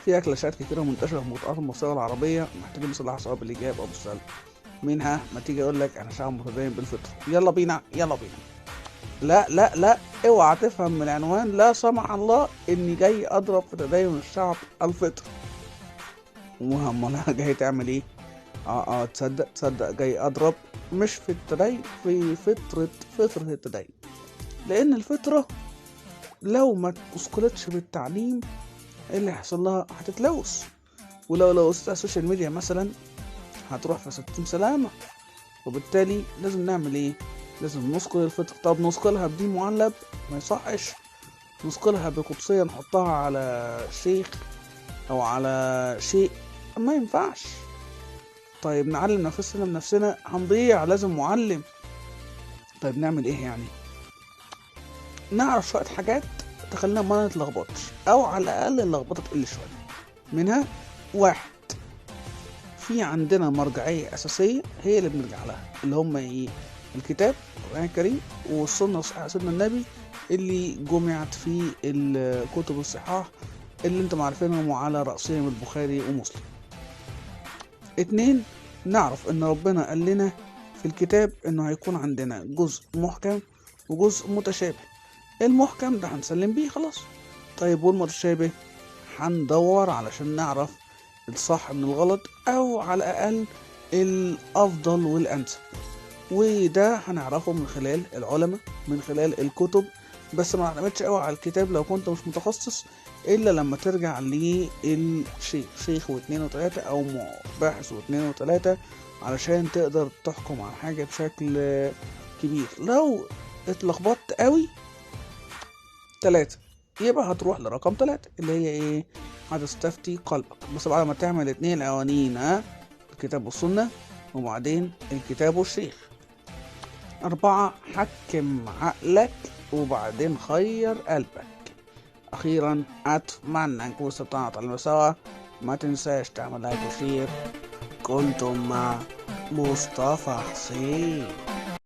في كلاشات كتيرة منتشرة في المنطقات المصرية والعربية محتاجين نصلحها سواء بالإيجاب أو بالسلب. منها ما تيجي أقول لك أنا شعب متدين بالفطرة، يلا بينا يلا بينا. لا لا لا، اوعى تفهم من العنوان لا سمح الله إني جاي أضرب في تدين الشعب الفطرة. المهم أنا جاي تعمل إيه؟ تصدق جاي أضرب مش في التدين، في فطرة التدين. لأن الفطرة لو ما تثقلتش بالتعليم اللي هيحصل لها هتتلوث، ولو لوثتها السوشيال ميديا مثلا هتروح في 60 سلامة. وبالتالي لازم نعمل ايه؟ لازم نثقل الفطرة. طب نثقلها بدين معلب؟ ما يصحش. نثقلها بقدسية نحطها على شيخ او على شيء؟ ما ينفعش. طيب نعلم نفسنا بنفسنا؟ هنضيع، لازم معلم. طيب نعمل ايه يعني؟ نعرف شوية حاجات تخلينا ما نتلخبطش، او على الاقل اللخبطة تقل شوية. منها واحد، في عندنا مرجعية أساسية هي اللي بنرجع لها، اللي هم إيه؟ الكتاب القرآن الكريم والسنة الصحيحة سيدنا النبي اللي جمعت في الكتب الصحاح اللي انتم عارفينهم وعلى رأسهم البخاري ومسلم. 2، نعرف ان ربنا قال لنا في الكتاب انه هيكون عندنا جزء محكم وجزء متشابه. المحكم ده هنسلم بيه خلاص. طيب والمتشابه هندور علشان نعرف الصح من الغلط، او على الاقل الافضل والانسب، وده هنعرفه من خلال العلماء، من خلال الكتب. بس ما نعتمدش قوي على الكتاب لو كنت مش متخصص، الا لما ترجع للشيخ، شيخ واثنين وثلاثة او باحث واثنين وثلاثة، علشان تقدر تحكم على حاجة بشكل كبير. لو اتلخبطت قوي 3 يبقى هتروح لرقم 3 اللي هي ايه؟ هتستفتي قلبك. بس بعد ما تعمل 2 الاولانيين، الكتاب والسنة، وبعدين الكتاب والشيخ. 4، حكم عقلك وبعدين خير قلبك. اخيرا اتمنى انكم استمتعتوا على المساواة. ما تنساش تعمل لايك وشير. كنتم مع مصطفى حسين.